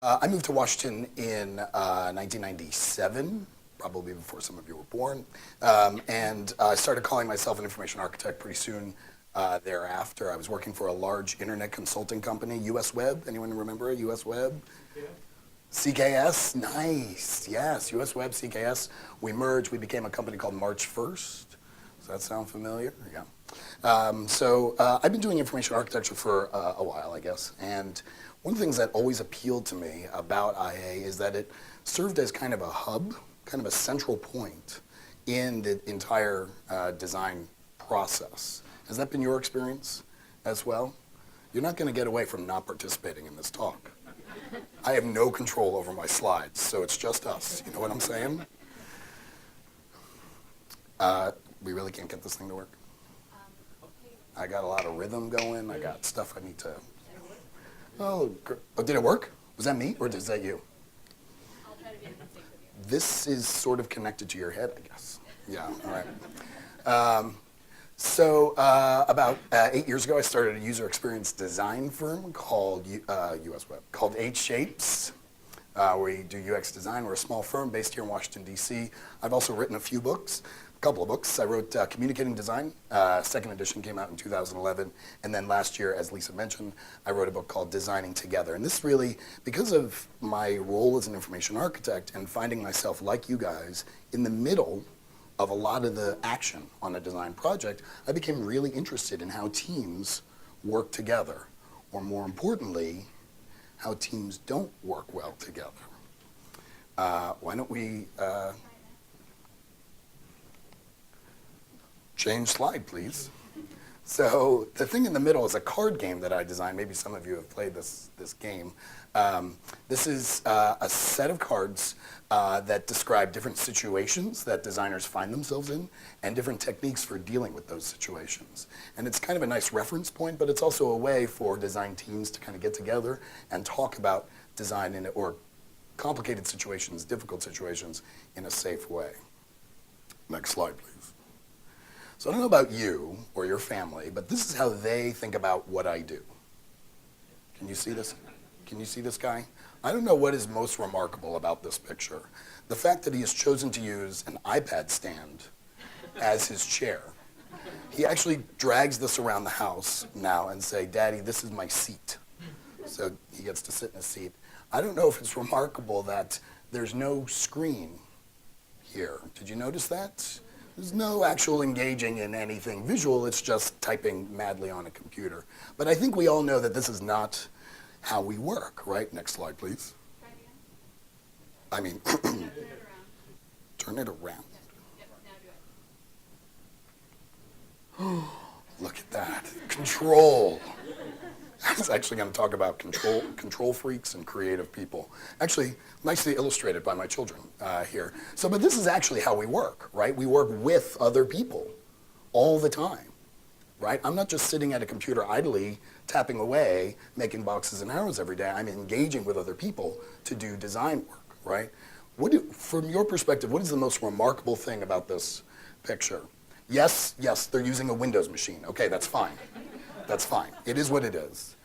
I moved to Washington in 1997, probably before some of you were born, and I started calling myself an information architect pretty soon thereafter. I was working for a large internet consulting company, US Web. Anyone remember it? US Web? CKS, nice, yes, US Web, CKS. We merged, we became a company called March 1st. Does that sound familiar? Yeah. I've been doing information architecture for a while, I guess, and one of the things that always appealed to me about IA is that it served as kind of a hub, kind of a central point in the entire design process. Has that been your experience as well? You're not going to get away from not participating in this talk. I have no control over my slides, so it's just us. You know what I'm saying? We really can't get this thing to work. I got a lot of rhythm going. I got stuff I need to... Oh, did it work? Was that me, or is that you? I'll try to be in sync with you. This is sort of connected to your head, I guess. Yeah, all right. About 8 years ago, I started a user experience design firm called US Web, called 8 Shapes. We do UX design. We're a small firm based here in Washington, D.C. I've also written a few books. A couple of books. I wrote Communicating Design. Second edition came out in 2011. And then last year, as Lisa mentioned, I wrote a book called Designing Together. And this really, because of my role as an information architect and finding myself, like you guys, in the middle of a lot of the action on a design project, I became really interested in how teams work together. Or more importantly, how teams don't work well together. Why don't we... change slide, please. So the thing in the middle is a card game that I designed. Maybe some of you have played this game. This is a set of cards that describe different situations that designers find themselves in and different techniques for dealing with those situations. And it's kind of a nice reference point, but it's also a way for design teams to kind of get together and talk about design or complicated situations, difficult situations in a safe way. Next slide, please. So I don't know about you or your family, but this is how they think about what I do. Can you see this? Can you see this guy? I don't know what is most remarkable about this picture. The fact that he has chosen to use an iPad stand as his chair. He actually drags this around the house now and say, "Daddy, this is my seat." So he gets to sit in a seat. I don't know if it's remarkable that there's no screen here. Did you notice that? There's no actual engaging in anything visual, it's just typing madly on a computer. But I think we all know that this is not how we work, right? Next slide, please. Try it again. I mean, Now turn it around. turn it around. Yep, now do it. Look at that, control. I was actually going to talk about control freaks and creative people. Actually, nicely illustrated by my children here. But this is actually how we work, right? We work with other people all the time, right? I'm not just sitting at a computer idly, tapping away, making boxes and arrows every day. I'm engaging with other people to do design work, right? From your perspective, what is the most remarkable thing about this picture? Yes, they're using a Windows machine. Okay, that's fine. That's fine. It is what it is.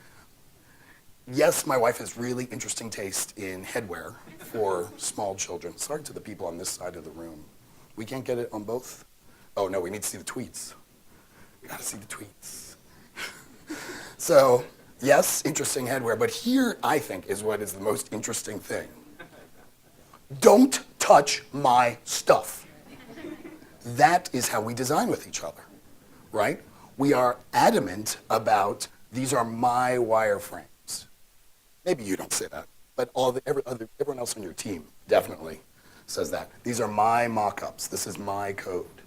Yes, my wife has really interesting taste in headwear for small children. Sorry to the people on this side of the room. We can't get it on both? Oh, no, we need to see the tweets. Gotta see the tweets. So, yes, interesting headwear, but here, I think, is what is the most interesting thing. Don't touch my stuff. That is how we design with each other, right? We are adamant about, these are my wireframes. Maybe you don't say that, but everyone else on your team definitely says that. These are my mock-ups. This is my code.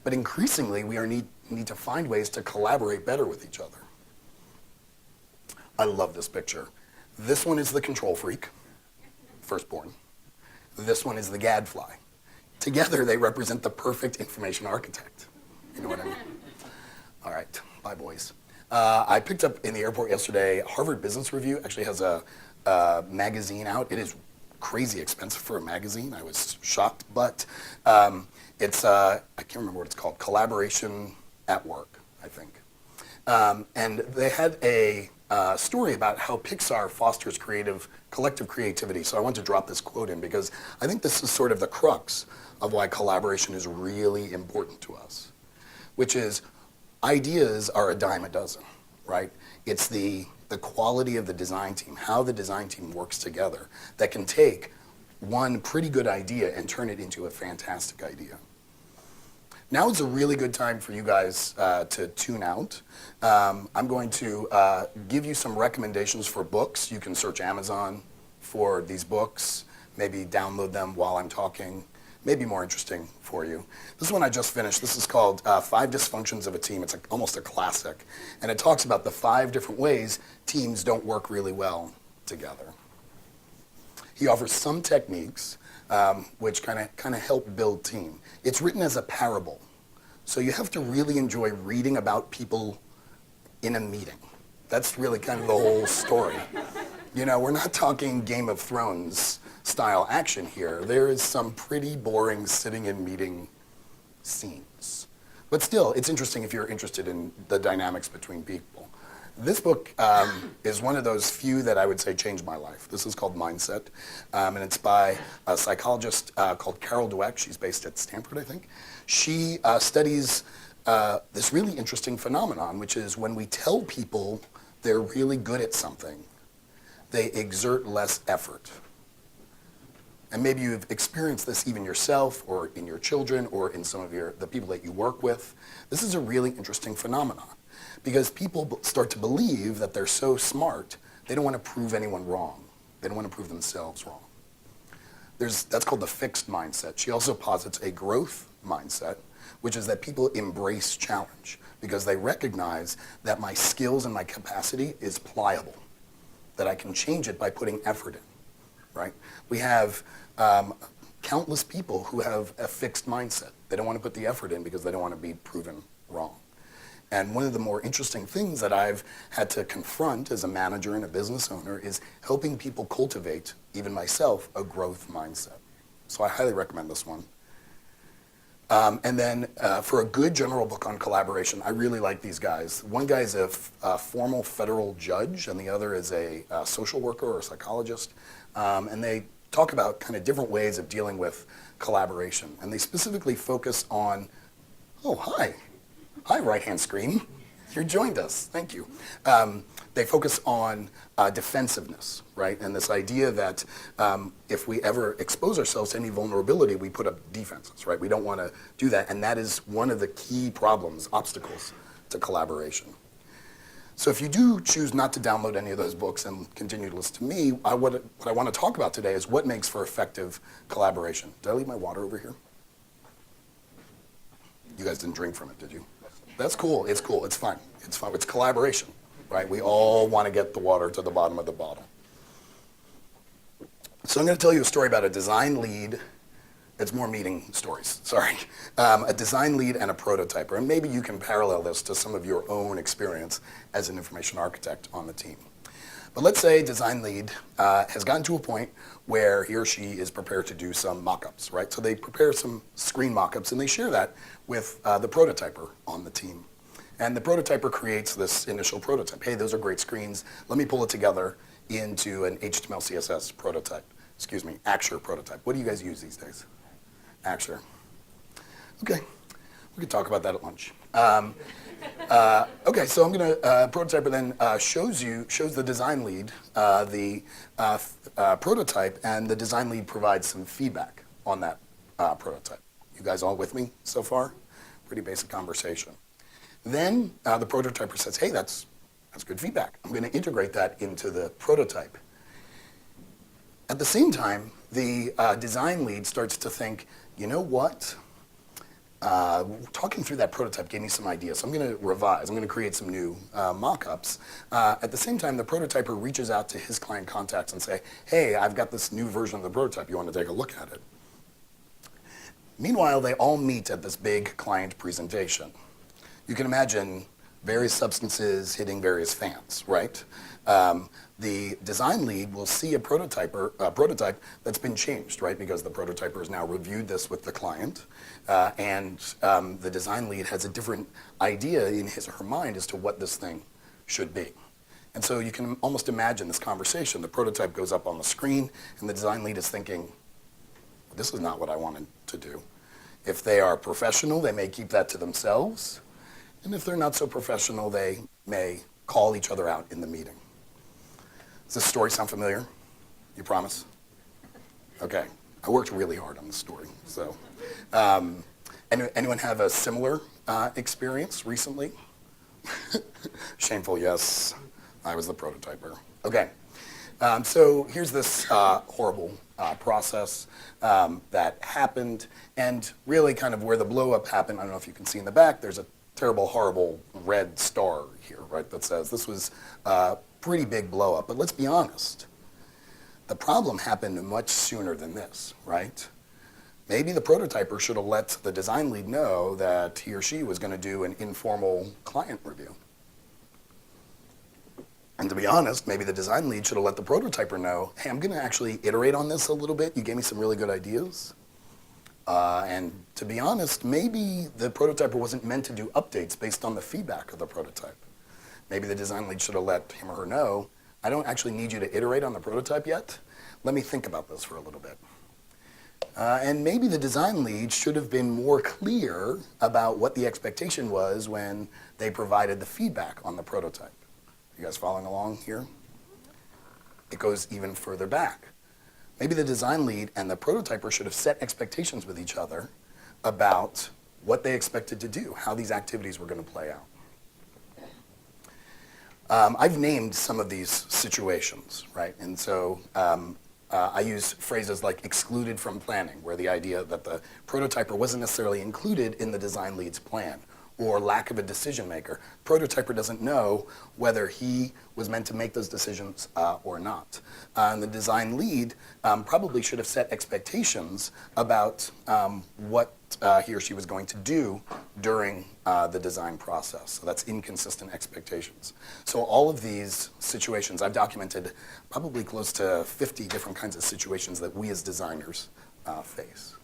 But increasingly, we need to find ways to collaborate better with each other. I love this picture. This one is the control freak, firstborn. This one is the gadfly. Together, they represent the perfect information architect. You know what I mean? All right, bye boys. I picked up in the airport yesterday, Harvard Business Review actually has a magazine out. It is crazy expensive for a magazine. I was shocked, but it's, I can't remember what it's called, Collaboration at Work, I think. And they had a story about how Pixar fosters collective creativity. So I want to drop this quote in because I think this is sort of the crux of why collaboration is really important to us, which is ideas are a dime a dozen, right? It's the quality of the design team, how the design team works together that can take one pretty good idea and turn it into a fantastic idea. Now is a really good time for you guys to tune out. I'm going to give you some recommendations for books. You can search Amazon for these books, maybe download them while I'm talking, maybe more interesting for you. This one I just finished. This is called 5 Dysfunctions of a Team. It's almost a classic. And it talks about the 5 different ways teams don't work really well together. He offers some techniques which kind of help build team. It's written as a parable. So you have to really enjoy reading about people in a meeting. That's really kind of the whole story. You know, we're not talking Game of Thrones style action here. There is some pretty boring sitting in meeting scenes. But still, it's interesting if you're interested in the dynamics between people. This book is one of those few that I would say changed my life. This is called Mindset, and it's by a psychologist called Carol Dweck. She's based at Stanford, I think. She studies this really interesting phenomenon, which is when we tell people they're really good at something, they exert less effort. And maybe you've experienced this even yourself or in your children or in some of the people that you work with. This is a really interesting phenomenon because people start to believe that they're so smart, they don't want to prove anyone wrong. They don't want to prove themselves wrong. That's called the fixed mindset. She also posits a growth mindset, which is that people embrace challenge because they recognize that my skills and my capacity is pliable, that I can change it by putting effort in, right? We have countless people who have a fixed mindset. They don't want to put the effort in because they don't want to be proven wrong. And one of the more interesting things that I've had to confront as a manager and a business owner is helping people cultivate, even myself, a growth mindset. So I highly recommend this one. And then for a good general book on collaboration, I really like these guys. One guy is a formal federal judge, and the other is a social worker or a psychologist. And they talk about kind of different ways of dealing with collaboration. And they specifically focus on, oh, hi. Hi, right-hand screen. You joined us. Thank you. They focus on defensiveness, right? And this idea that if we ever expose ourselves to any vulnerability, we put up defenses, right? We don't want to do that. And that is one of the key problems, obstacles to collaboration. So if you do choose not to download any of those books and continue to listen to me, what I want to talk about today is what makes for effective collaboration. Did I leave my water over here? You guys didn't drink from it, did you? That's cool. It's cool. It's fine. It's fine. It's collaboration, right? We all want to get the water to the bottom of the bottle. So I'm going to tell you a story about a design lead. It's more meeting stories, sorry. A design lead and a prototyper. And maybe you can parallel this to some of your own experience as an information architect on the team. But let's say design lead has gotten to a point where he or she is prepared to do some mock-ups, right? So they prepare some screen mock-ups and they share that with the prototyper on the team. And the prototyper creates this initial prototype. Hey, those are great screens. Let me pull it together into an HTML, CSS prototype. Excuse me, Axure prototype. What do you guys use these days? Axure. Okay, we can talk about that at lunch. Okay, so I'm going to prototyper then shows the design lead the prototype, and the design lead provides some feedback on that prototype. You guys all with me so far? Pretty basic conversation. Then the prototyper says, hey, that's good feedback. I'm going to integrate that into the prototype. At the same time, the design lead starts to think, you know what? Talking through that prototype gave me some ideas. So I'm going to revise. I'm going to create some new mock-ups. At the same time, the prototyper reaches out to his client contacts and say, hey, I've got this new version of the prototype. You want to take a look at it? Meanwhile, they all meet at this big client presentation. You can imagine various substances hitting various fans, right? The design lead will see a prototype that's been changed, right? Because the prototyper has now reviewed this with the client, and the design lead has a different idea in his or her mind as to what this thing should be. And so you can almost imagine this conversation. The prototype goes up on the screen, and the design lead is thinking, this is not what I wanted to do. If they are professional, they may keep that to themselves. And if they're not so professional, they may call each other out in the meeting. Does this story sound familiar? You promise? Okay. I worked really hard on this story. So, anyone have a similar experience recently? Shameful, yes. I was the prototyper. Okay. So here's this horrible process that happened, and really kind of where the blow up happened. I don't know if you can see in the back, there's a terrible, horrible red star here, right, that says this was a pretty big blow up. But let's be honest. The problem happened much sooner than this, right? Maybe the prototyper should have let the design lead know that he or she was going to do an informal client review. And to be honest, maybe the design lead should have let the prototyper know, hey, I'm going to actually iterate on this a little bit. You gave me some really good ideas. And to be honest, maybe the prototyper wasn't meant to do updates based on the feedback of the prototype. Maybe the design lead should have let him or her know, I don't actually need you to iterate on the prototype yet. Let me think about this for a little bit. And maybe the design lead should have been more clear about what the expectation was when they provided the feedback on the prototype. You guys following along here? It goes even further back. Maybe the design lead and the prototyper should have set expectations with each other about what they expected to do, how these activities were going to play out. I've named some of these situations, right? And so I use phrases like excluded from planning, where the idea that the prototyper wasn't necessarily included in the design lead's plan, or lack of a decision maker. Prototyper doesn't know whether he was meant to make those decisions or not. And the design lead probably should have set expectations about what he or she was going to do during the design process. So that's inconsistent expectations. So all of these situations, I've documented probably close to 50 different kinds of situations that we as designers face.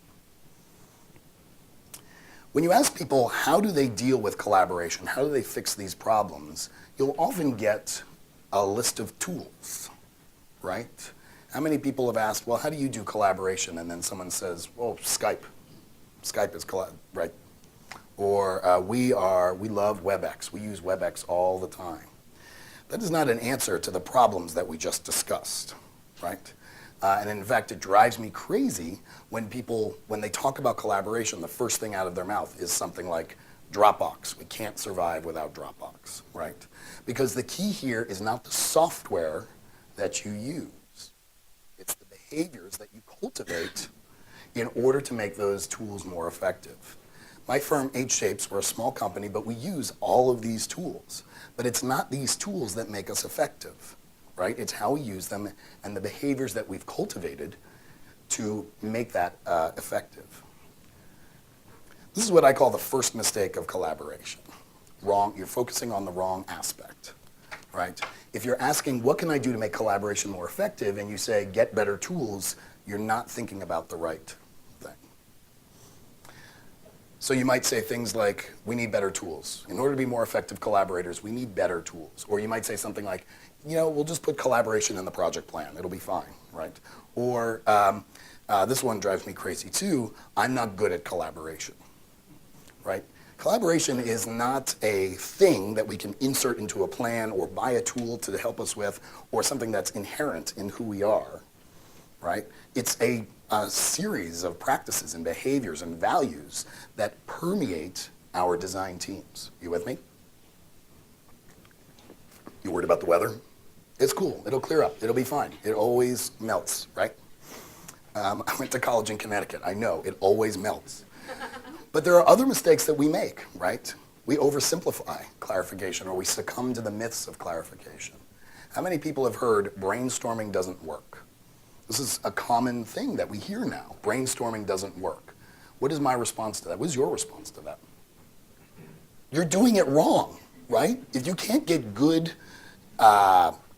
When you ask people how do they deal with collaboration, how do they fix these problems, you'll often get a list of tools, right? How many people have asked, well, how do you do collaboration? And then someone says, well, Skype. Skype is right? Or we love WebEx. We use WebEx all the time. That is not an answer to the problems that we just discussed, right? And in fact, it drives me crazy when they talk about collaboration, the first thing out of their mouth is something like Dropbox. We can't survive without Dropbox, right? Because the key here is not the software that you use. It's the behaviors that you cultivate in order to make those tools more effective. My firm, H-Shapes, we're a small company, but we use all of these tools. But it's not these tools that make us effective. Right? It's how we use them and the behaviors that we've cultivated to make that effective. This is what I call the first mistake of collaboration. Wrong, you're focusing on the wrong aspect, right? If you're asking, what can I do to make collaboration more effective, and you say, get better tools, you're not thinking about the right thing. So you might say things like, we need better tools. In order to be more effective collaborators, we need better tools. Or you might say something like, we'll just put collaboration in the project plan. It'll be fine, right? Or this one drives me crazy too. I'm not good at collaboration, right? Collaboration is not a thing that we can insert into a plan or buy a tool to help us with, or something that's inherent in who we are, right? It's a series of practices and behaviors and values that permeate our design teams. You with me? You worried about the weather? It's cool. It'll clear up. It'll be fine. It always melts, right? I went to college in Connecticut. I know. It always melts. But there are other mistakes that we make, right? We oversimplify clarification, or we succumb to the myths of clarification. How many people have heard brainstorming doesn't work? This is a common thing that we hear now. Brainstorming doesn't work. What is my response to that? What is your response to that? You're doing it wrong, right? If you can't get good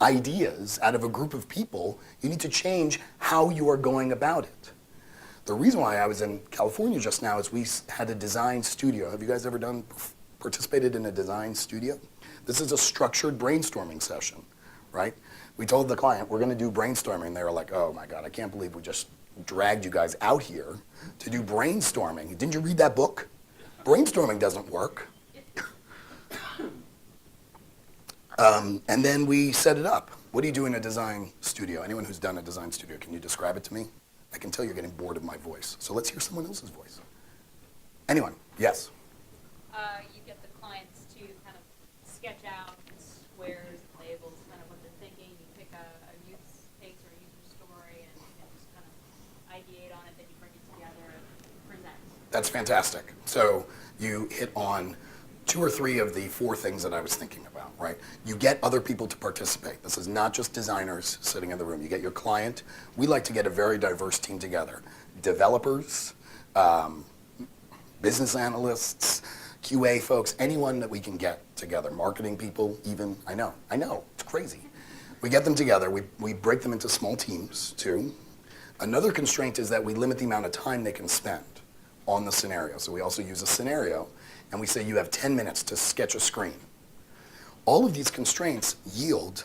ideas out of a group of people, you need to change how you are going about it. The reason why I was in California just now is we had a design studio. Have you guys ever participated in a design studio? This is a structured brainstorming session right? We told the client, we're going to do brainstorming. And they were like, oh my God, I can't believe we just dragged you guys out here to do brainstorming. Didn't you read that book? Brainstorming doesn't work. And then we set it up. What do you do in a design studio? Anyone who's done a design studio, can you describe it to me? I can tell you're getting bored of my voice. So let's hear someone else's voice. Anyone? Yes? You get the clients to kind of sketch out squares, labels, kind of what they're thinking. You pick a use case or a user story and just kind of ideate on it, then you bring it together and present. That's fantastic. So you hit on 2 or 3 of the 4 things that I was thinking about, right? You get other people to participate. This is not just designers sitting in the room. You get your client. We like to get a very diverse team together. Developers, business analysts, QA folks, anyone that we can get together. Marketing people even, I know, it's crazy. We get them together. We break them into small teams too. Another constraint is that we limit the amount of time they can spend on the scenario. So we also use a scenario and we say you have 10 minutes to sketch a screen. All of these constraints yield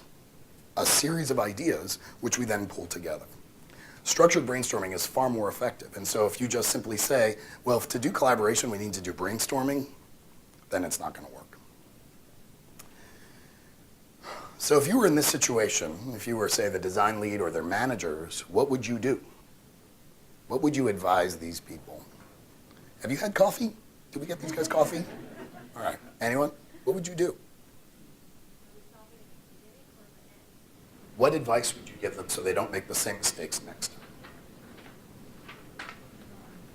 a series of ideas which we then pull together. Structured brainstorming is far more effective. And so if you just simply say, well, to do collaboration, we need to do brainstorming, then it's not going to work. So if you were in this situation, if you were, say, the design lead or their managers, what would you do? What would you advise these people? Have you had coffee? Did we get these guys coffee? All right. Anyone? What would you do? What advice would you give them so they don't make the same mistakes next time?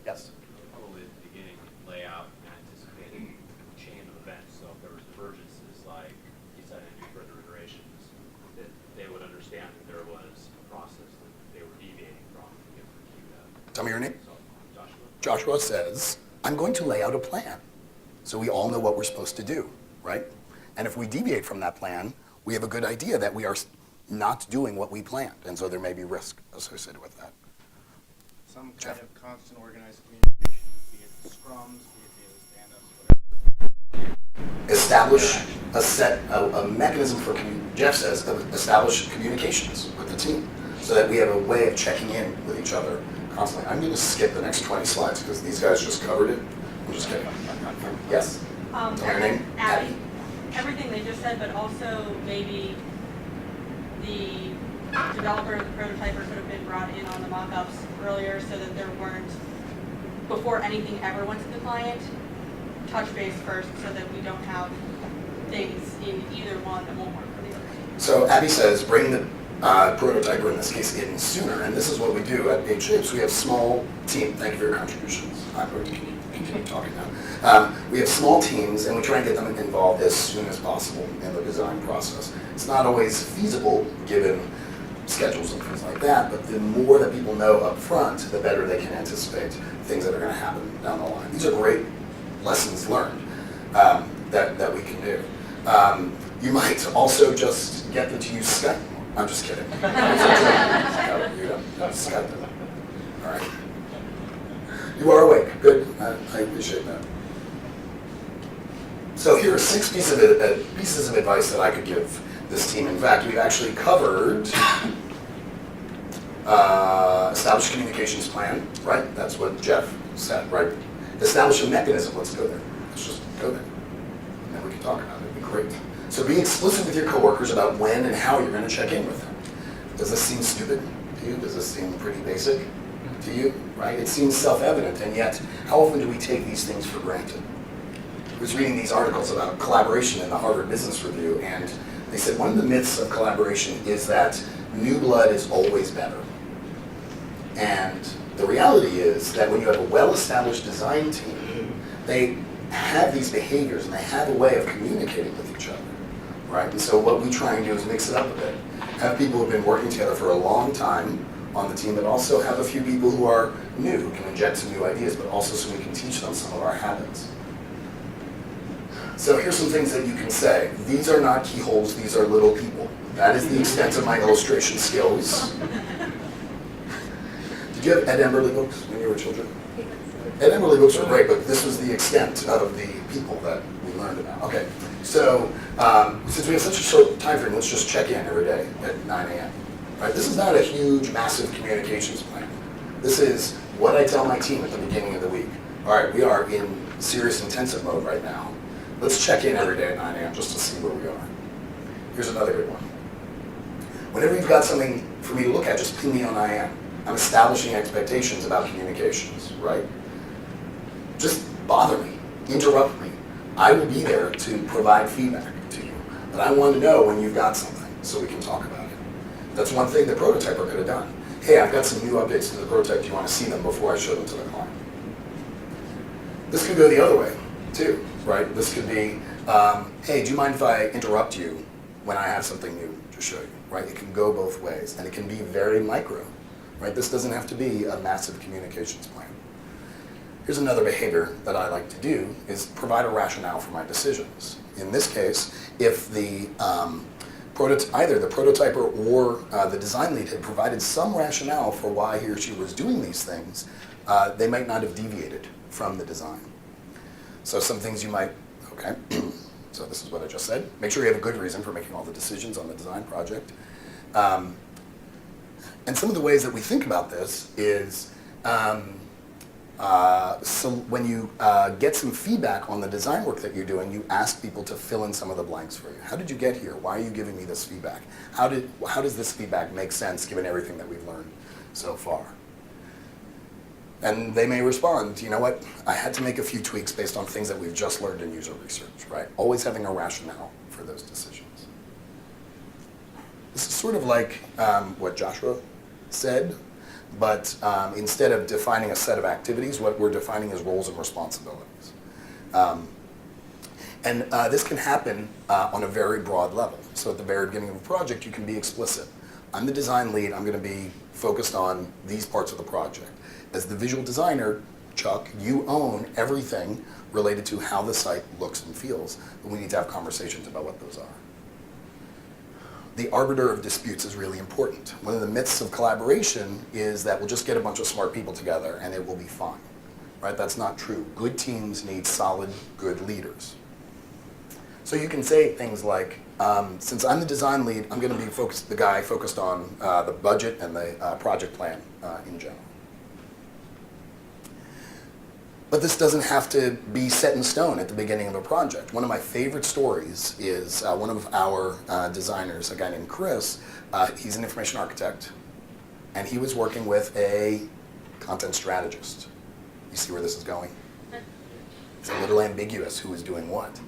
Yes? Probably at the beginning, lay out an anticipated chain of events. So if there was divergences, like you said, and do further iterations, that they would understand that there was a process that they were deviating from to get the cue to. Tell me your name. So, Joshua Joshua. says, I'm going to lay out a plan so we all know what we're supposed to do, right? And if we deviate from that plan, we have a good idea that we are not doing what we planned, and so there may be risk associated with that. Some kind Jeff? of constant organized communication, be it scrums, be it daily stand-ups, whatever. Establish a mechanism for, Jeff says, establish communications with the team so that we have a way of checking in with each other constantly. I'm going to skip the next 20 slides because these guys just covered it. I'm just kidding. Yes? Tell me your name. Abby. Everything they just said, but also maybe the developer or the prototyper could have been brought in on the mock-ups earlier so that there weren't, before anything ever went to the client, touch base first so that we don't have things in either one that won't work for the other. So Abby says, bring the prototyper, in this case, in sooner. And this is what we do at Page Shapes. We have small team. Thank you for your contributions. I'm going to continue talking now. We have small teams, and we try and get them involved as soon as possible in the design process. It's not always feasible, given schedules and things like that, but the more that people know up front, the better they can anticipate things that are going to happen down the line. These are great lessons learned that we can do. You might also just get them to use Skype. I'm just kidding. Skype them. All right. You are awake. Good. I appreciate that. So here are 6 pieces of advice that I could give this team. In fact, we've actually covered establish a communications plan, right? That's what Jeff said, right? Establish a mechanism. Let's go there. Let's just go there. And then we can talk about it. It'd be great. So be explicit with your coworkers about when and how you're going to check in with them. Does this seem stupid to you? Does this seem pretty basic to you? Right? It seems self-evident, and yet how often do we take these things for granted? I was reading these articles about collaboration in the Harvard Business Review, and they said one of the myths of collaboration is that new blood is always better. And the reality is that when you have a well-established design team, they have these behaviors and they have a way of communicating with each other, right? And so what we try and do is mix it up a bit. Have people who have been working together for a long time on the team, but also have a few people who are new, who can inject some new ideas, but also so we can teach them some of our habits. So here's some things that you can say. These are not keyholes, these are little people. That is the extent of my illustration skills. Did you have Ed Emberley books when you were children? Ed Emberley books were great, but this was the extent of the people that we learned about. Okay, So since we have such a short time frame, let's just check in every day at 9 a.m. Right? This is not a huge, massive communications plan. This is what I tell my team at the beginning of the week. All right, we are in serious intensive mode right now. Let's check in every day at 9 a.m. just to see where we are. Here's another good one. Whenever you've got something for me to look at, just ping me on IM. I'm establishing expectations about communications, right? Just bother me, interrupt me. I will be there to provide feedback to you. But I want to know when you've got something so we can talk about it. That's one thing the prototyper could have done. Hey, I've got some new updates to the prototype. Do you want to see them before I show them to the client? This could go the other way, too, right? This could be, hey, do you mind if I interrupt you when I have something new to show you, right? It can go both ways, and it can be very micro, right? This doesn't have to be a massive communications plan. Here's another behavior that I like to do is provide a rationale for my decisions. In this case, if the either the prototyper or the design lead had provided some rationale for why he or she was doing these things, they might not have deviated from the design. So some things you might, okay, so this is what I just said. Make sure you have a good reason for making all the decisions on the design project. And some of the ways that we think about this is, so when you get some feedback on the design work that you're doing, you ask people to fill in some of the blanks for you. How did you get here? Why are you giving me this feedback? How does this feedback make sense given everything that we've learned so far? And they may respond, you know what, I had to make a few tweaks based on things that we've just learned in user research, right? Always having a rationale for those decisions. This is sort of like what Joshua said, but instead of defining a set of activities, what we're defining is roles and responsibilities. And this can happen on a very broad level. So at the very beginning of a project, you can be explicit. I'm the design lead, I'm going to be focused on these parts of the project. As the visual designer, Chuck, you own everything related to how the site looks and feels, but we need to have conversations about what those are. The arbiter of disputes is really important. One of the myths of collaboration is that we'll just get a bunch of smart people together and it will be fine, right? That's not true. Good teams need solid, good leaders. So you can say things like, since I'm the design lead, I'm going to be the guy focused on the budget and the project plan in general. But this doesn't have to be set in stone at the beginning of a project. One of my favorite stories is one of our designers, a guy named Chris. He's an information architect, and he was working with a content strategist. You see where this is going? It's a little ambiguous who was doing what.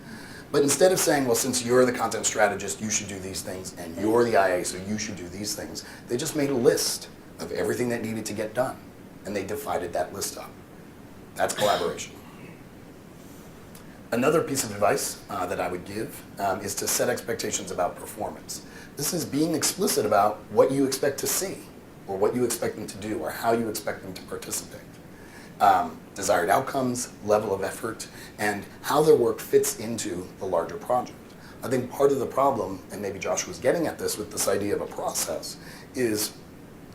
But instead of saying, well, since you're the content strategist, you should do these things, and you're the IA, so you should do these things, they just made a list of everything that needed to get done, and they divided that list up. That's collaboration. Another piece of advice that I would give is to set expectations about performance. This is being explicit about what you expect to see, or what you expect them to do, or how you expect them to participate. Desired outcomes, level of effort, and how their work fits into the larger project. I think part of the problem, and maybe Josh was getting at this with this idea of a process, is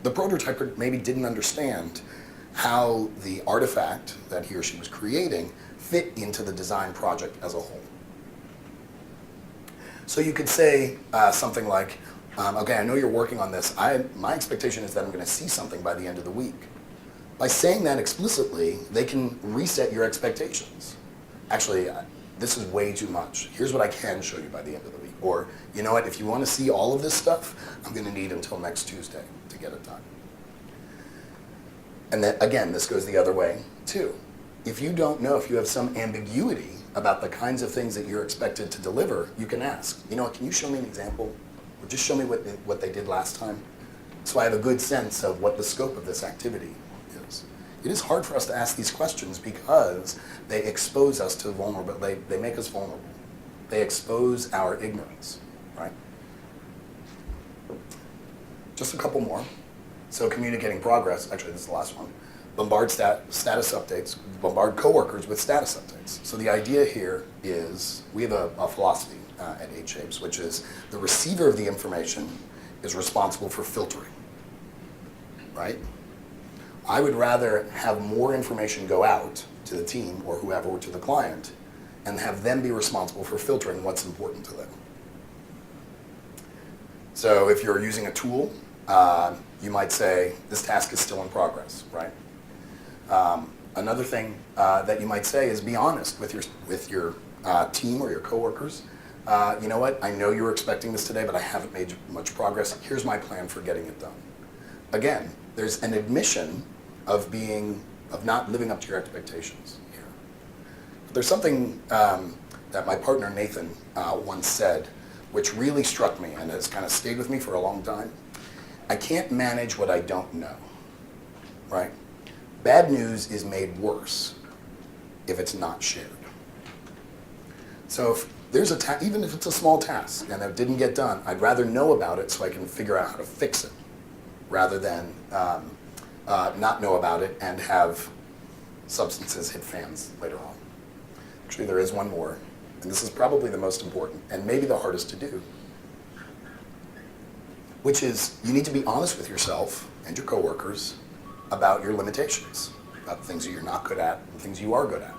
the prototyper maybe didn't understand how the artifact that he or she was creating fit into the design project as a whole. So you could say something like, okay, I know you're working on this. My expectation is that I'm going to see something by the end of the week. By saying that explicitly, they can reset your expectations. Actually, this is way too much. Here's what I can show you by the end of the week. Or, you know what, if you want to see all of this stuff, I'm going to need until next Tuesday to get it done. And then, again, this goes the other way, too. If you don't know, if you have some ambiguity about the kinds of things that you're expected to deliver, you can ask, you know what, can you show me an example? Or just show me what they did last time? So I have a good sense of what the scope of this activity is. It is hard for us to ask these questions because they expose us to vulnerable, they make us vulnerable. They expose our ignorance, right? Just a couple more. So communicating progress, actually this is the last one. Bombard status updates, bombard coworkers with status updates. So the idea here is, we have a philosophy at 8Shapes, which is the receiver of the information is responsible for filtering, right? I would rather have more information go out to the team or whoever, or to the client, and have them be responsible for filtering what's important to them. So if you're using a tool, you might say, this task is still in progress, right? Another thing that you might say is be honest with your team or your coworkers. You know what, I know you were expecting this today, but I haven't made much progress. Here's my plan for getting it done. Again, there's an admission of not living up to your expectations here. There's something that my partner Nathan once said, which really struck me and has kind of stayed with me for a long time. I can't manage what I don't know, right? Bad news is made worse if it's not shared. So if there's even if it's a small task and it didn't get done, I'd rather know about it so I can figure out how to fix it, rather than not know about it and have substances hit fans later on. Actually, there is one more, and this is probably the most important and maybe the hardest to do, which is you need to be honest with yourself and your coworkers about your limitations, about things that you're not good at and things you are good at.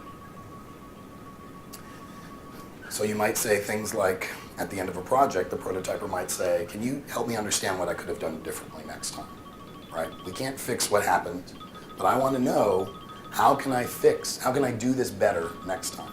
So you might say things like, at the end of a project, the prototyper might say, can you help me understand what I could have done differently next time, right? We can't fix what happened, but I want to know, how can I do this better next time?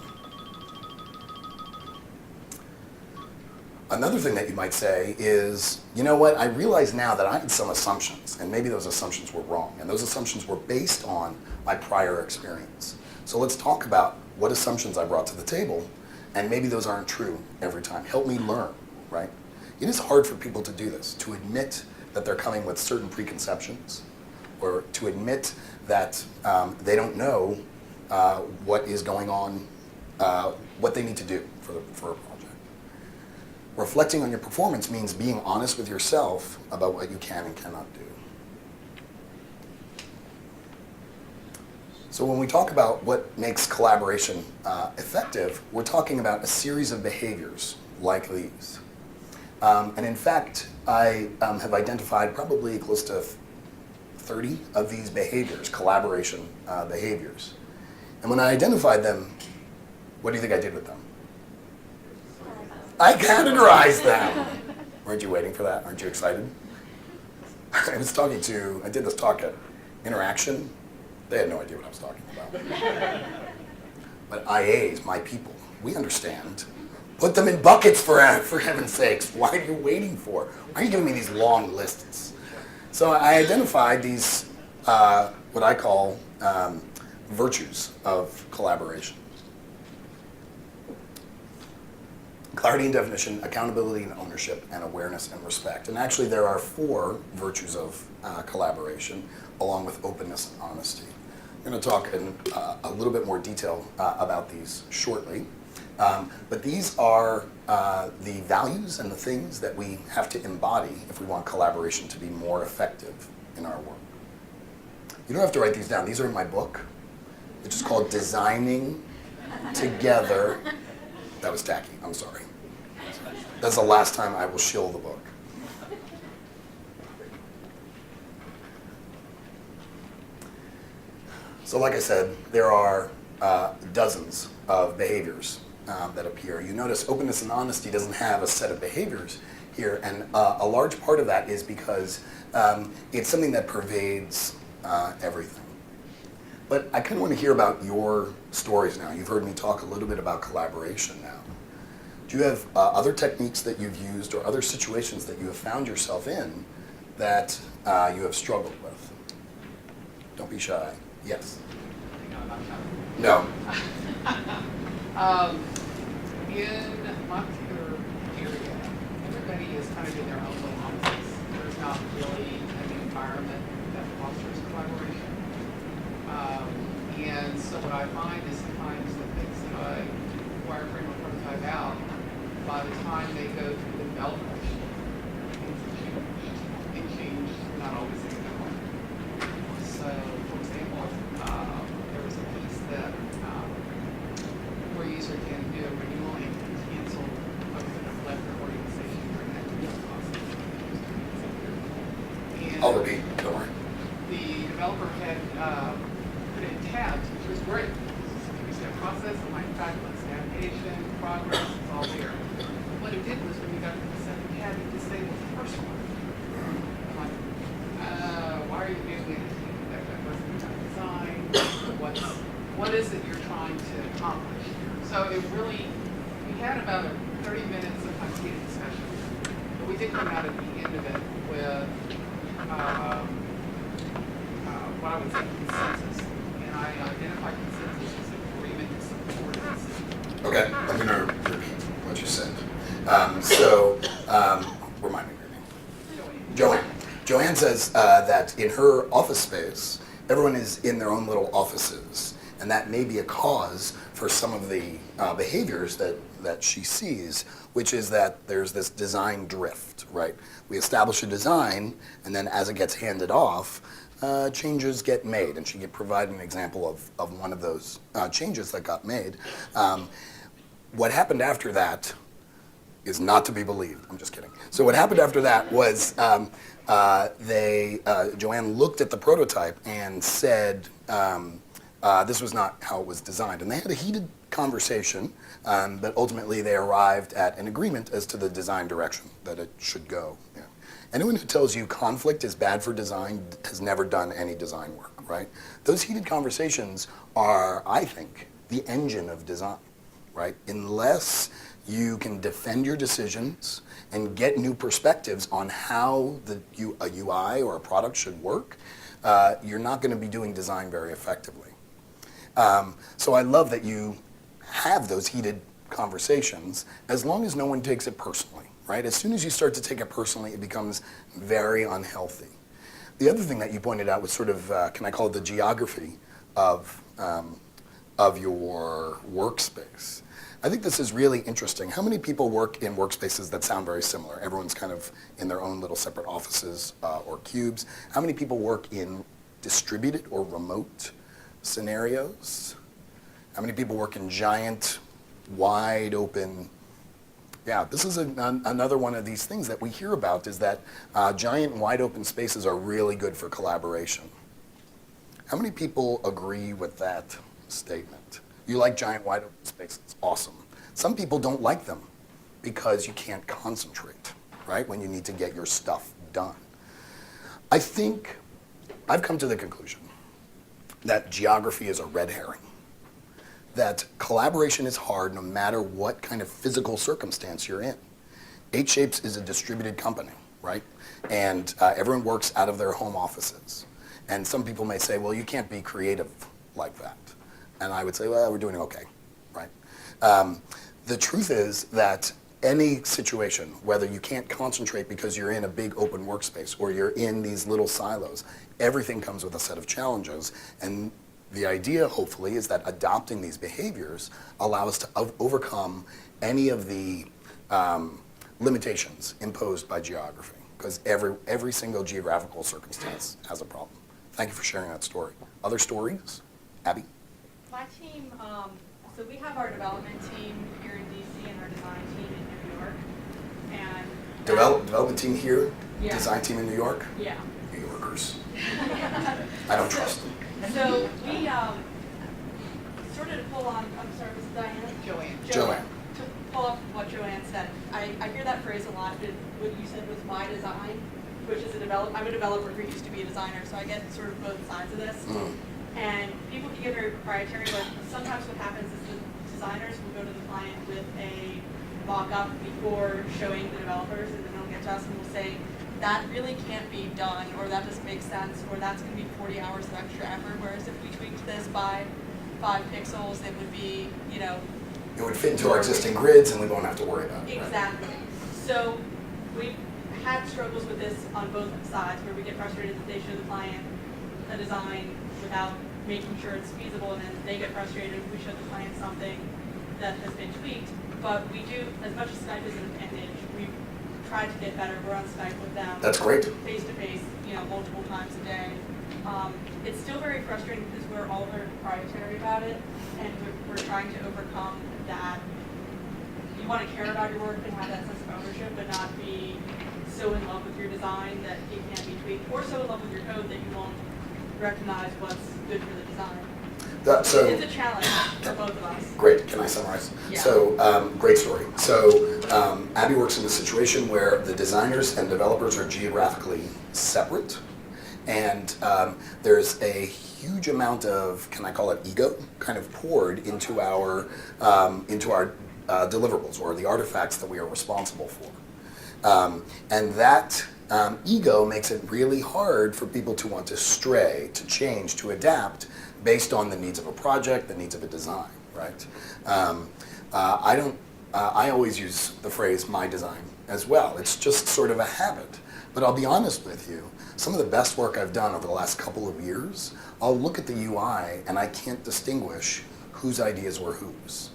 Another thing that you might say is, you know what, I realize now that I had some assumptions, and maybe those assumptions were wrong, and those assumptions were based on my prior experience. So let's talk about what assumptions I brought to the table, and maybe those aren't true every time. Help me learn, right? It is hard for people to do this, to admit that they're coming with certain preconceptions, or to admit that they don't know what is going on, what they need to do for a project. Reflecting on your performance means being honest with yourself about what you can and cannot do. So when we talk about what makes collaboration effective, we're talking about a series of behaviors like these. And in fact, I have identified probably close to 30 of these behaviors, collaboration behaviors. And when I identified them, what do you think I did with them? I categorized them. Weren't you waiting for that? Aren't you excited? I did this talk at Interaction. They had no idea what I was talking about. But IAs, my people, we understand. Put them in buckets for heaven's sakes. Why are you waiting for? Why are you giving me these long lists? So I identified these, what I call virtues of collaboration. Clarity and definition, accountability and ownership, and awareness and respect. And actually there are 4 virtues of collaboration, along with openness and honesty. I'm going to talk in a little bit more detail about these shortly. But these are the values and the things that we have to embody if we want collaboration to be more effective in our work. You don't have to write these down. These are in my book. It's just called Designing Together. That was tacky. I'm sorry. That's the last time I will shill the book. So like I said, there are dozens of behaviors that appear. You notice openness and honesty doesn't have a set of behaviors here, and a large part of that is because it's something that pervades everything. But I kind of want to hear about your stories now. You've heard me talk a little bit about collaboration now. Do you have other techniques that you've used or other situations that you have found yourself in that you have struggled with? Don't be shy. Yes. No. In my particular area, everybody is kind of in their own little offices. There's not really an environment that fosters collaboration. And so what I find is sometimes the things that I wireframe or prototype out, by the time they go through the development, things have changed. And change not always in a good way. So, for example, there was a piece that where a user can do a renewal and cancel folks that have left their organization during that renewal process. And I'll repeat. Don't worry. the developer had put in tabs, which was great. This is a 3-step process, and like backlist navigation, progress, it's all there. What it did was when you got to the second tab, it disabled the first one. I'm like, why are you doing it? That wasn't your design. What is it you're trying to accomplish? So it really, we had about 30 minutes of heated discussion, but we did come out at the end of it with what I would say consensus, and I identified consensus as agreement to support it. Okay, I'm going to repeat what you said. Remind me your name. Joanne. Joanne says that in her office space, everyone is in their own little offices, and that may be a cause for some of the behaviors that she sees, which is that there's this design drift, right? We establish a design, and then as it gets handed off, changes get made, and she could provide an example of one of those changes that got made. What happened after that is not to be believed. I'm just kidding. So what happened after that was Joanne looked at the prototype and said, this was not how it was designed. And they had a heated conversation, but ultimately they arrived at an agreement as to the design direction that it should go. Yeah. Anyone who tells you conflict is bad for design has never done any design work, right? Those heated conversations are, I think, the engine of design, right? Unless you can defend your decisions and get new perspectives on how a UI or a product should work, you're not going to be doing design very effectively. So I love that you have those heated conversations as long as no one takes it personally, right? As soon as you start to take it personally, it becomes very unhealthy. The other thing that you pointed out was sort of, can I call it the geography of your workspace? I think this is really interesting. How many people work in workspaces that sound very similar? Everyone's kind of in their own little separate offices or cubes. How many people work in distributed or remote scenarios? How many people work in giant, wide open? Yeah, this is another one of these things that we hear about, is that giant, wide open spaces are really good for collaboration. How many people agree with that statement? You like giant, wide open spaces, awesome. Some people don't like them because you can't concentrate, right, when you need to get your stuff done. I think I've come to the conclusion that geography is a red herring, that collaboration is hard no matter what kind of physical circumstance you're in. 8Shapes is a distributed company, right? And everyone works out of their home offices. And some people may say, well, you can't be creative like that. And I would say, well, we're doing okay, right? The truth is that any situation, whether you can't concentrate because you're in a big open workspace or you're in these little silos, everything comes with a set of challenges. And the idea, hopefully, is that adopting these behaviors allow us to overcome any of the limitations imposed by geography, because every single geographical circumstance has a problem. Thank you for sharing that story. Other stories? Abby? My team, so we have our development team here in DC and our design team in New York. And Development team here, Yeah. design team in New York? Yeah. New Yorkers. I don't trust them. So we sort of to pull on, I'm sorry, was it Diane? Joanne. To pull up what Joanne said, I hear that phrase a lot, that what you said was my design, which is I'm a developer who used to be a designer, so I get sort of both sides of this. And people can get very proprietary, but sometimes what happens is the designers will go to the client with a mock-up before showing the developers, and then they'll get to us and we'll say, that really can't be done, or that doesn't make sense, or that's going to be 40 hours of extra effort, whereas if we tweaked this by 5 pixels, it would be, It would fit into our existing grids and we won't have to worry about it. Exactly. So we've had struggles with this on both sides, where we get frustrated that they show the client a design without making sure it's feasible, and then they get frustrated if we show the client something that has been tweaked. But we do, as much as Skype is an advantage, we've tried to get better. We're on Skype with them. That's great. Face to face, multiple times a day. It's still very frustrating because we're all very proprietary about it, and we're trying to overcome that. You want to care about your work and have that sense of ownership, but not be so in love with your design that it can't be tweaked, or so in love with your code that you won't recognize what's good for the design. So It's a challenge for both of us. great. Can I summarize? Yeah. So great story. So Abby works in a situation where the designers and developers are geographically separate, and there's a huge amount of, can I call it ego, kind of poured into our deliverables or the artifacts that we are responsible for. And that ego makes it really hard for people to want to stray, to change, to adapt based on the needs of a project, the needs of a design, right? I always use the phrase my design as well. It's just sort of a habit. But I'll be honest with you, some of the best work I've done over the last couple of years, I'll look at the UI and I can't distinguish whose ideas were whose.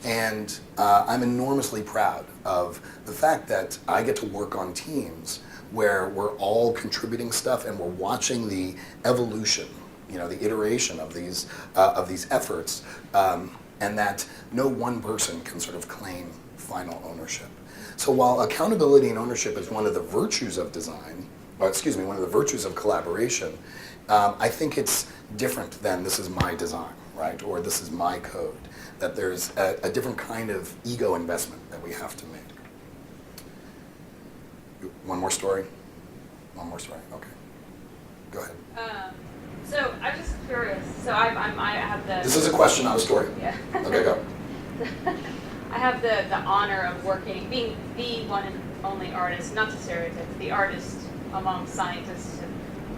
And I'm enormously proud of the fact that I get to work on teams where we're all contributing stuff and we're watching the evolution, the iteration of these efforts, and that no one person can sort of claim final ownership. So while accountability and ownership is one of the virtues of design, one of the virtues of collaboration, I think it's different than this is my design, right? Or this is my code. That there's a different kind of ego investment that we have to make. One more story? One more story, okay. Go ahead. So I'm just curious. So I have the. This is a question, not a story. Yeah. Okay, go. I have the honor of being the one and only artist, not to stereotype, the artist among scientists and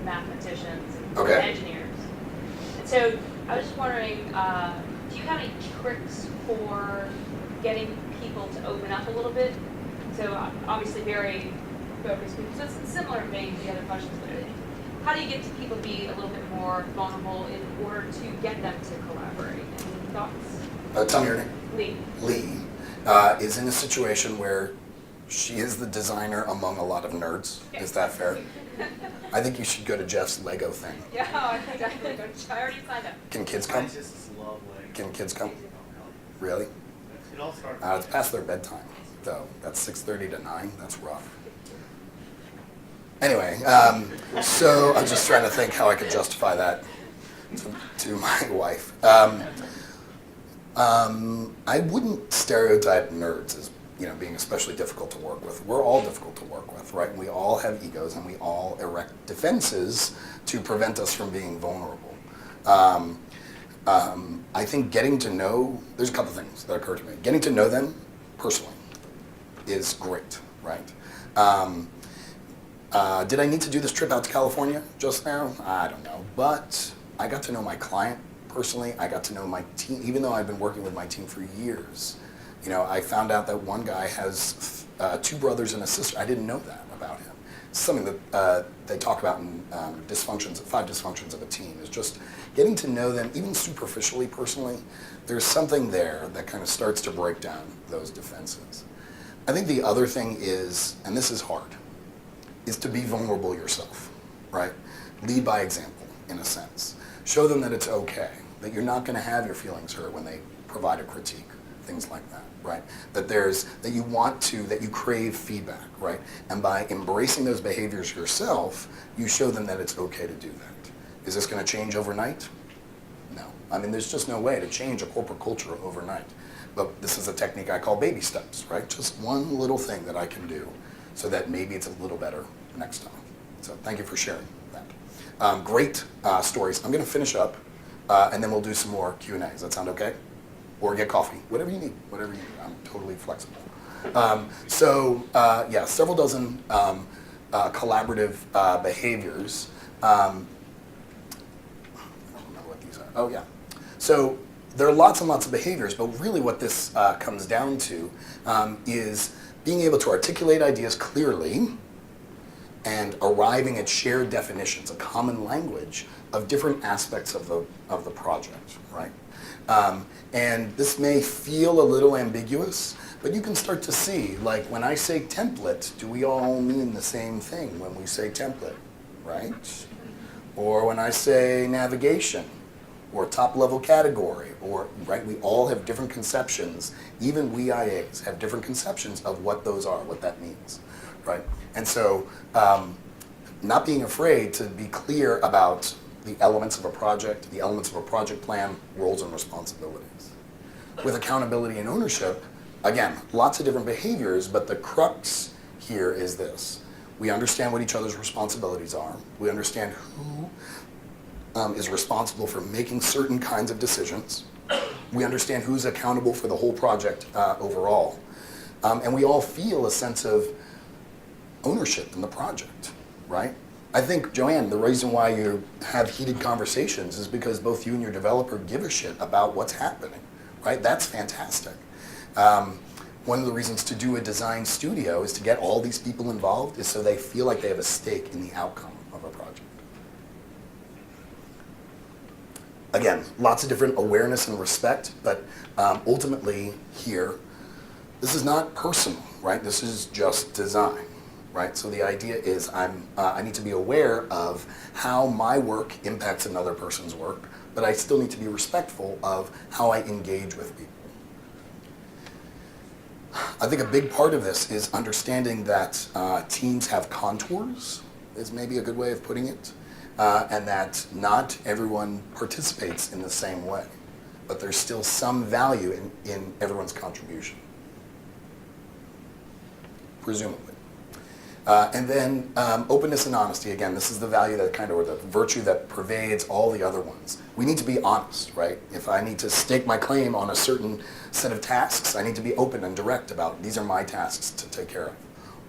mathematicians and Okay. engineers. And so I was just wondering, do you have any tricks for getting people to open up a little bit? So obviously very focused people. So it's in similar vein to the other questions, but how do you get to people to be a little bit more vulnerable in order to get them to collaborate? Any thoughts? Tell me your name. Lee. Lee is in a situation where she is the designer among a lot of nerds. Is that fair? I think you should go to Jeff's Lego thing. Yeah, I think I already signed up. Can kids come? It's just lovely. Can kids come? Really? It all started. It's past their bedtime, though. That's 6:30 to 9. That's rough. Anyway, so I'm just trying to think how I could justify that to my wife. I wouldn't stereotype nerds as being especially difficult to work with. We're all difficult to work with, right? We all have egos and we all erect defenses to prevent us from being vulnerable. I think getting to know, there's a couple things that occur to me. Getting to know them personally is great, right? Did I need to do this trip out to California just now? I don't know, but I got to know my client personally. I got to know my team, even though I've been working with my team for years. I found out that one guy has 2 brothers and a sister. I didn't know that about him. It's something that they talk about in 5 dysfunctions of a team, is just getting to know them, even superficially, personally. There's something there that kind of starts to break down those defenses. I think the other thing is, and this is hard, is to be vulnerable yourself, right? Lead by example, in a sense. Show them that it's okay, that you're not going to have your feelings hurt when they provide a critique, things like that, right? That you crave feedback, right? And by embracing those behaviors yourself, you show them that it's okay to do that. Is this going to change overnight? No. I mean, there's just no way to change a corporate culture overnight. But this is a technique I call baby steps, right? Just one little thing that I can do so that maybe it's a little better next time. So thank you for sharing that. Great stories. I'm going to finish up, and then we'll do some more Q&A. Does that sound okay? Or get coffee, whatever you need, I'm totally flexible. Several dozen collaborative behaviors. I don't know what these are. Oh, yeah. So there are lots and lots of behaviors, but really what this comes down to is being able to articulate ideas clearly and arriving at shared definitions, a common language of different aspects of the project, right? And this may feel a little ambiguous, but you can start to see, like when I say template, do we all mean the same thing when we say template, right? Or when I say navigation, or top-level category, or, right, we all have different conceptions. Even we IAs have different conceptions of what those are, what that means, right? And so not being afraid to be clear about the elements of a project, the elements of a project plan, roles and responsibilities. With accountability and ownership, again, lots of different behaviors, but the crux here is this. We understand what each other's responsibilities are. We understand who is responsible for making certain kinds of decisions. We understand who's accountable for the whole project overall. And we all feel a sense of ownership in the project, right? I think, Joanne, the reason why you have heated conversations is because both you and your developer give a shit about what's happening, right? That's fantastic. One of the reasons to do a design studio is to get all these people involved is so they feel like they have a stake in the outcome of a project. Again, lots of different awareness and respect, but ultimately here, this is not personal, right? This is just design, right? So the idea is I need to be aware of how my work impacts another person's work, but I still need to be respectful of how I engage with people. I think a big part of this is understanding that teams have contours, is maybe a good way of putting it, and that not everyone participates in the same way, but there's still some value in everyone's contribution, presumably. And then openness and honesty, again, this is the value that or the virtue that pervades all the other ones. We need to be honest, right? If I need to stake my claim on a certain set of tasks, I need to be open and direct about these are my tasks to take care of.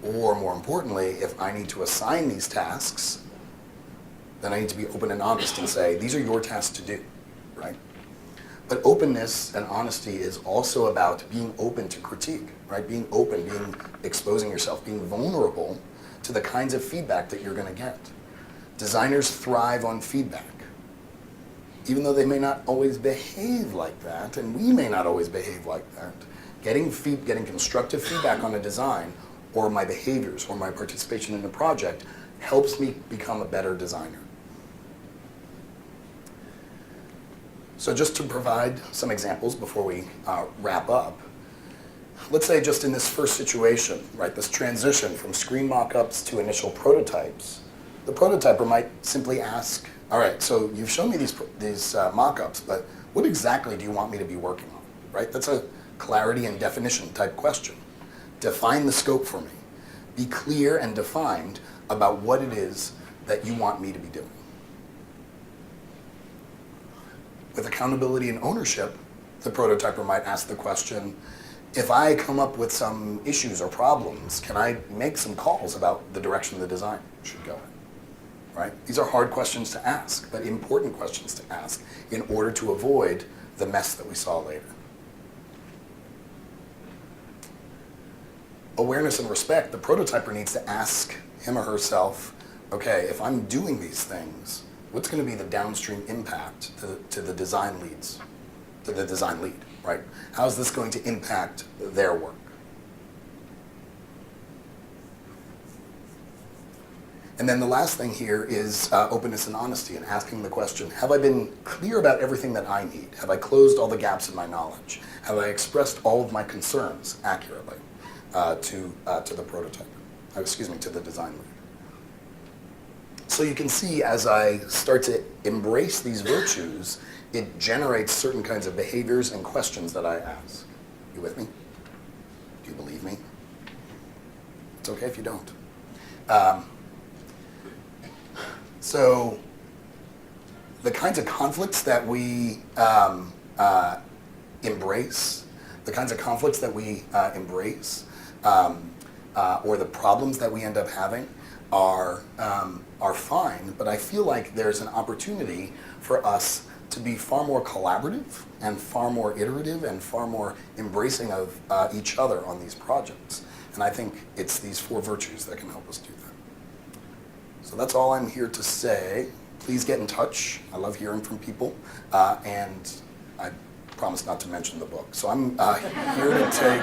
Or more importantly, if I need to assign these tasks, then I need to be open and honest and say, these are your tasks to do, right? But openness and honesty is also about being open to critique, right? Being open, exposing yourself, being vulnerable to the kinds of feedback that you're going to get. Designers thrive on feedback. Even though they may not always behave like that, and we may not always behave like that, getting constructive feedback on a design or my behaviors or my participation in the project helps me become a better designer. So just to provide some examples before we wrap up, let's say just in this first situation, right, this transition from screen mock-ups to initial prototypes, the prototyper might simply ask, all right, so you've shown me these mock-ups, but what exactly do you want me to be working on, right? That's a clarity and definition type question. Define the scope for me. Be clear and defined about what it is that you want me to be doing. With accountability and ownership, the prototyper might ask the question, if I come up with some issues or problems, can I make some calls about the direction the design should go in, right? These are hard questions to ask, but important questions to ask in order to avoid the mess that we saw later. Awareness and respect, the prototyper needs to ask him or herself, okay, if I'm doing these things, what's going to be the downstream impact to the design leads, to the design lead, right? How is this going to impact their work? And then the last thing here is openness and honesty and asking the question, have I been clear about everything that I need? Have I closed all the gaps in my knowledge? Have I expressed all of my concerns accurately to the prototyper, to the design lead? So you can see as I start to embrace these virtues, it generates certain kinds of behaviors and questions that I ask. You with me? Do you believe me? It's okay if you don't. So the kinds of conflicts that we embrace, or the problems that we end up having are fine, but I feel like there's an opportunity for us to be far more collaborative and far more iterative and far more embracing of each other on these projects. And I think it's these 4 virtues that can help us do that. So that's all I'm here to say. Please get in touch. I love hearing from people. And I promise not to mention the book. So I'm here to take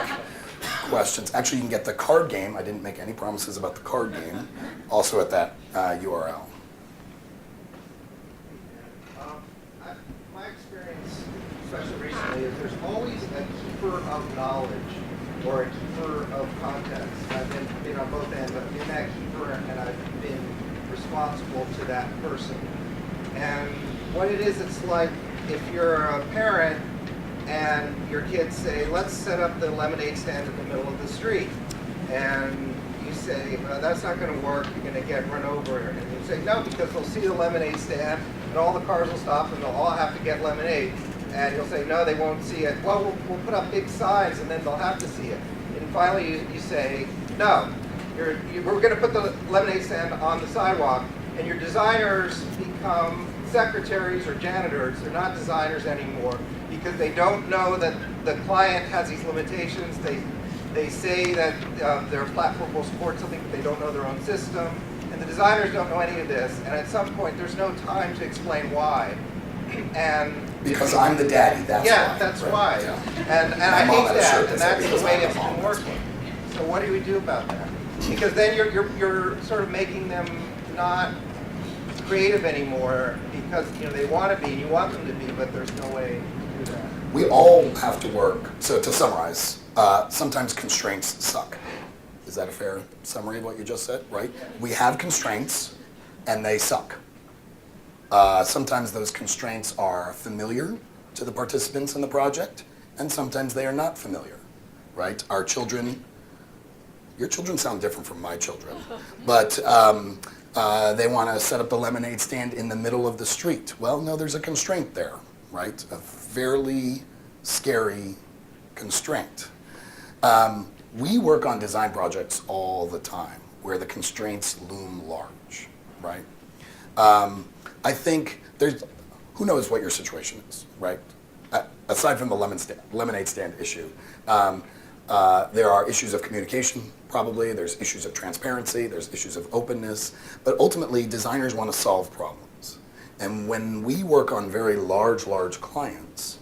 questions. Actually, you can get the card game. I didn't make any promises about the card game. Also at that URL. My experience, especially recently, is there's always a keeper of knowledge or a keeper of context. I've been on both ends. I've been that keeper and I've been responsible to that person. And what it is, it's like if you're a parent and your kids say, let's set up the lemonade stand in the middle of the street. And you say, that's not going to work, you're going to get run over. And you say, no, because they'll see the lemonade stand and all the cars will stop and they'll all have to get lemonade. And you'll say, no, they won't see it. Well, we'll put up big signs and then they'll have to see it. And finally you say, no, we're going to put the lemonade stand on the sidewalk. And your designers become secretaries or janitors. They're not designers anymore because they don't know that the client has these limitations. They say that their platform will support something, but they don't know their own system. And the designers don't know any of this. And at some point, there's no time to explain why. And Because I'm the daddy, that's why. yeah, that's right? why. Yeah. And My I mom hate had a shirt that. And that said, that's the "Because way I'm it's a mom, been that's working. So what do we do about that? Because then you're sort of making them not creative anymore because they want to be, you want them to be, but there's no way to do that. We all have to work. So to summarize, sometimes constraints suck. Is that a fair summary of what you just said, right? We have constraints and they suck. Sometimes those constraints are familiar to the participants in the project and sometimes they are not familiar, right? Our children, your children sound different from my children, but they want to set up the lemonade stand in the middle of the street. Well, no, there's a constraint there, right? A fairly scary constraint. We work on design projects all the time where the constraints loom large, right? I think who knows what your situation is, right? Aside from the lemonade stand issue, there are issues of communication, probably. There's issues of transparency. There's issues of openness. But ultimately, designers want to solve problems. And when we work on very large clients,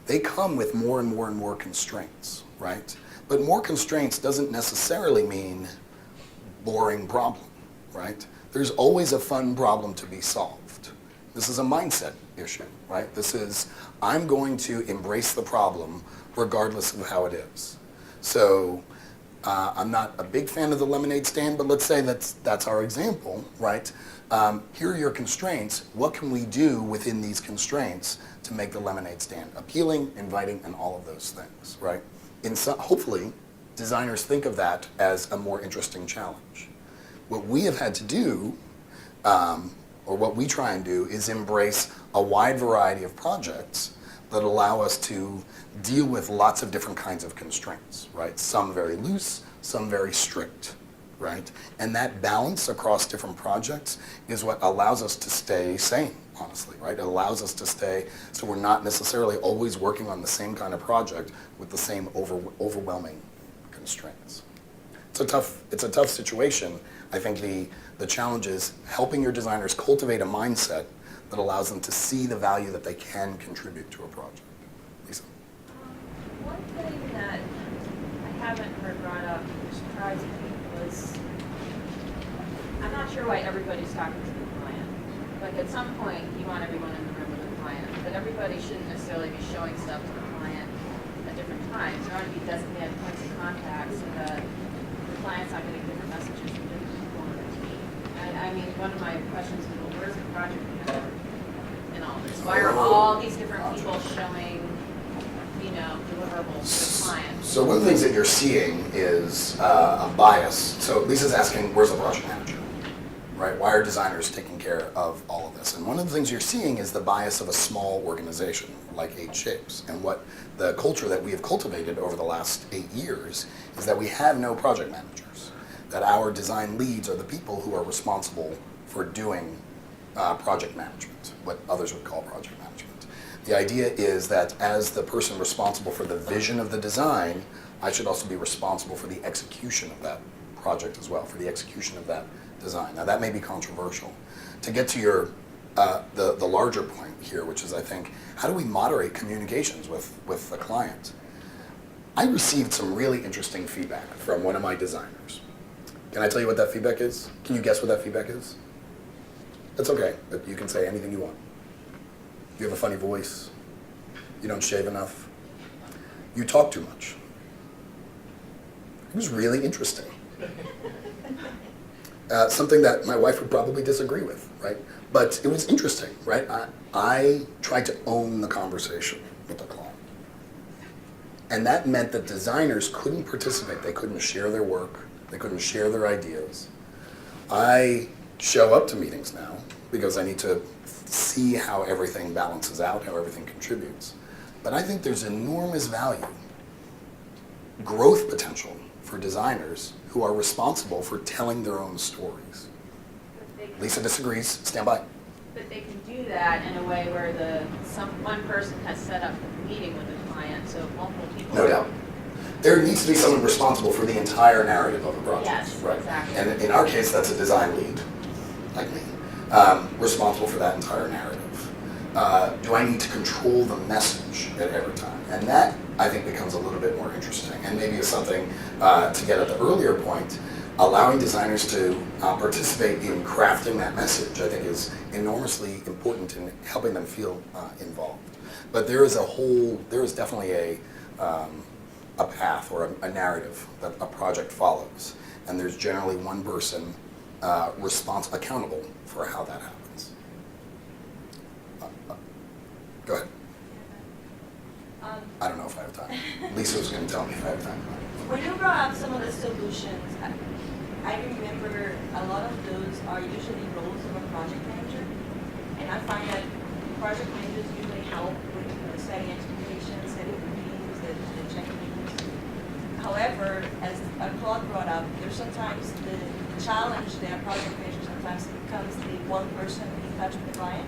they come with more and more and more constraints, right? But more constraints doesn't necessarily mean boring problem, right? There's always a fun problem to be solved. This is a mindset issue, right? This is, I'm going to embrace the problem regardless of how it is. So I'm not a big fan of the lemonade stand, but let's say that's our example, right? Here are your constraints. What can we do within these constraints to make the lemonade stand appealing, inviting, and all of those things, right? Hopefully, designers think of that as a more interesting challenge. What we have had to do, or what we try and do, is embrace a wide variety of projects that allow us to deal with lots of different kinds of constraints, right? Some very loose, some very strict, right? And that balance across different projects is what allows us to stay sane, honestly, right? It allows us to stay, so we're not necessarily always working on the same kind of project with the same overwhelming constraints. It's a tough situation. I think the challenge is helping your designers cultivate a mindset that allows them to see the value that they can contribute to a project. Lisa? One thing that I haven't heard brought up, which surprised me, was I'm not sure why everybody's talking to the client. Like at some point, you want everyone in the room with the client, but everybody shouldn't necessarily be showing stuff to the client at different times. There ought to be designated points of contact so that the client's not getting different messages from different people on the team. And I mean, one of my questions is, well, where's the project manager in all this? Why are all these different people showing, deliverables to the client? So one of the things that you're seeing is a bias. So Lisa's asking, where's the project manager? Right? Why are designers taking care of all of this? And one of the things you're seeing is the bias of a small organization like 8 Shapes. And what the culture that we have cultivated over the last 8 years is that we have no project managers. That our design leads are the people who are responsible for doing project management, what others would call project management. The idea is that as the person responsible for the vision of the design, I should also be responsible for the execution of that project as well, for the execution of that design. Now that may be controversial. To get to your the larger point here, which is I think, how do we moderate communications with the client? I received some really interesting feedback from one of my designers. Can I tell you what that feedback is? Can you guess what that feedback is? It's okay, but you can say anything you want. You have a funny voice. You don't shave enough. You talk too much. It was really interesting. something that my wife would probably disagree with, right? But it was interesting, right? I tried to own the conversation with the client. And that meant that designers couldn't participate. They couldn't share their work. They couldn't share their ideas. I show up to meetings now because I need to see how everything balances out, how everything contributes. But I think there's enormous value, growth potential for designers who are responsible for telling their own stories. Lisa disagrees. Stand by. But they can do that in a way where one person has set up the meeting with the client, so multiple people. No doubt. There needs to be someone responsible for the entire narrative of a project. Yes, right? exactly. And in our case, that's a design lead, like me, responsible for that entire narrative. Do I need to control the message at every time? And that, I think, becomes a little bit more interesting. And maybe is something, to get at the earlier point, allowing designers to participate in crafting that message, I think, is enormously important in helping them feel involved. But there is definitely a path or a narrative that a project follows. And there's generally one person accountable for how that happens. Go ahead. I don't know if I have time. Lisa was going to tell me if I have time. When you brought up some of the solutions, I remember a lot of those are usually roles of a project manager. And I find that project managers usually help with setting expectations, setting meetings, and checking meetings. However, as Claude brought up, there's sometimes the challenge that a project manager sometimes becomes the one person in touch with the client.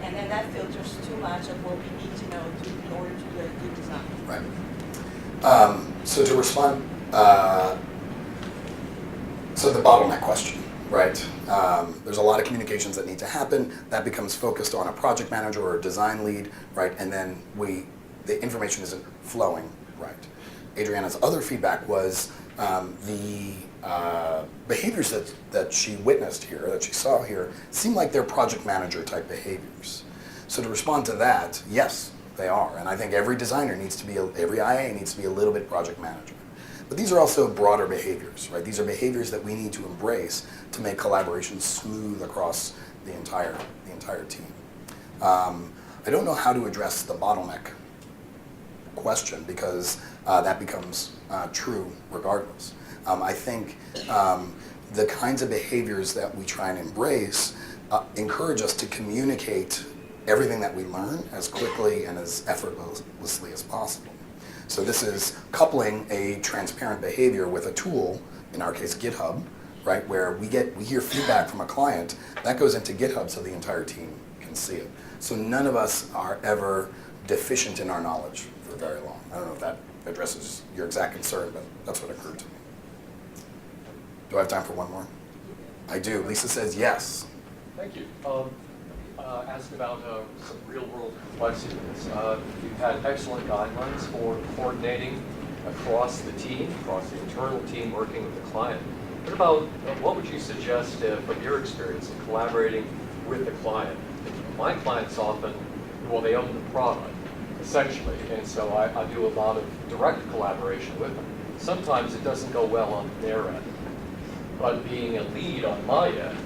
And then that filters too much of what we need to know in order to do a good design. Right. So to respond, so the bottleneck question, right? There's a lot of communications that need to happen. That becomes focused on a project manager or a design lead, right? And then the information isn't flowing, right? Adriana's other feedback was the behaviors that she witnessed here, that she saw here, seem like they're project manager type behaviors. So to respond to that, yes, they are. And I think every designer needs to be, every IA needs to be a little bit project manager. But these are also broader behaviors, right? These are behaviors that we need to embrace to make collaboration smooth across the entire team. I don't know how to address the bottleneck question because that becomes true regardless. I think the kinds of behaviors that we try and embrace encourage us to communicate everything that we learn as quickly and as effortlessly as possible. So this is coupling a transparent behavior with a tool, in our case GitHub, right, where we hear feedback from a client, that goes into GitHub so the entire team can see it. So none of us are ever deficient in our knowledge for very long. I don't know if that addresses your exact concern, but that's what occurred to me. Do I have time for one more? I do. Lisa says yes. Thank you. Ask about some real-world complexities. You've had excellent guidelines for coordinating across the team, across the internal team working with the client. What about, what would you suggest from your experience in collaborating with the client? My clients often, well, they own the product, essentially, and so I do a lot of direct collaboration with them. Sometimes it doesn't go well on their end, but being a lead on my end,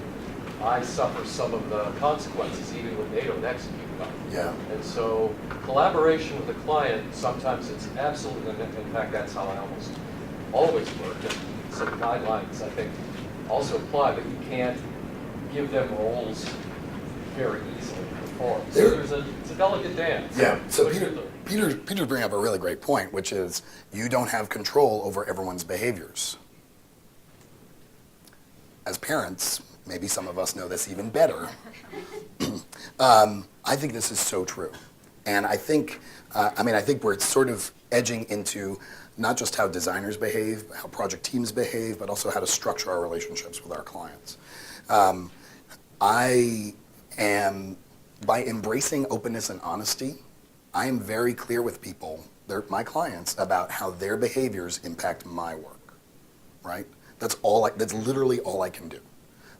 I suffer some of the consequences even when they don't execute well. Yeah. And so collaboration with the client, sometimes it's absolutely, in fact, that's how I almost always work. And some guidelines, I think, also apply, but you can't give them roles very easily to perform. So it's a delicate dance. Yeah, so Peter's bringing up a really great point, which is you don't have control over everyone's behaviors. As parents, maybe some of us know this even better. I think this is so true. And I think, I think we're sort of edging into not just how designers behave, how project teams behave, but also how to structure our relationships with our clients. I am, by embracing openness and honesty, I am very clear with people, my clients, about how their behaviors impact my work, right? That's literally all I can do.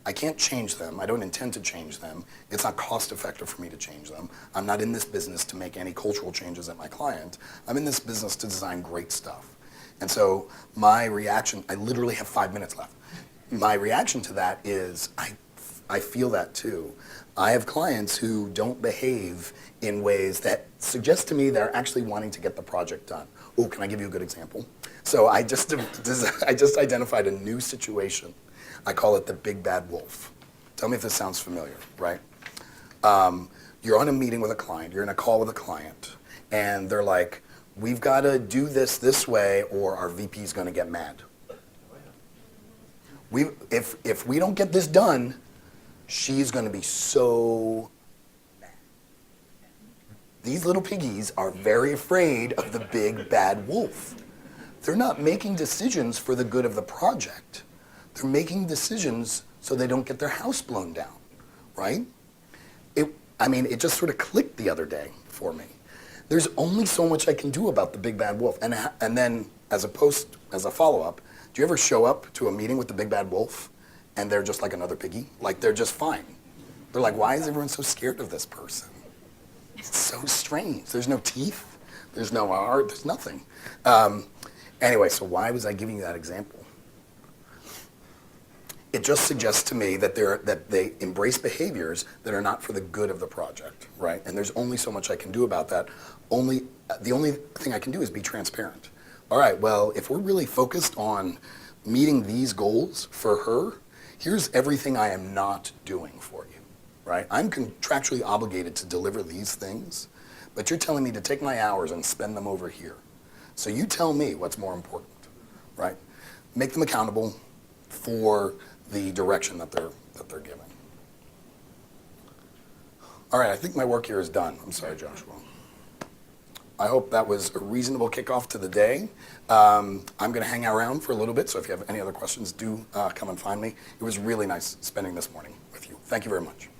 I can't change them. I don't intend to change them. It's not cost effective for me to change them. I'm not in this business to make any cultural changes at my client. I'm in this business to design great stuff. And so my reaction, I literally have 5 minutes left. my reaction to that is I feel that too. I have clients who don't behave in ways that suggest to me they're actually wanting to get the project done. Oh, can I give you a good example? So I just identified a new situation. I call it the big bad wolf. Tell me if this sounds familiar, right? You're on a meeting with a client, you're in a call with a client, and they're like, we've got to do this way or our VP is going to get mad. If we don't get this done, she's going to be so mad. These little piggies are very afraid of the big bad wolf. They're not making decisions for the good of the project. They're making decisions so they don't get their house blown down, right? It just sort of clicked the other day for me. There's only so much I can do about the big bad wolf. And then as a follow-up, do you ever show up to a meeting with the big bad wolf and they're just like another piggy? Like they're just fine. They're like, why is everyone so scared of this person? It's so strange. There's no teeth, there's no heart, there's nothing. Anyway, so why was I giving you that example? It just suggests to me that they embrace behaviors that are not for the good of the project, right? And there's only so much I can do about that. The only thing I can do is be transparent. All right, well, if we're really focused on meeting these goals for her, here's everything I am not doing for you, right? I'm contractually obligated to deliver these things, but you're telling me to take my hours and spend them over here. So you tell me what's more important, right? Make them accountable for the direction that they're giving. All right, I think my work here is done. I'm sorry, Joshua. I hope that was a reasonable kickoff to the day. I'm going to hang around for a little bit, so if you have any other questions, do come and find me. It was really nice spending this morning with you. Thank you very much.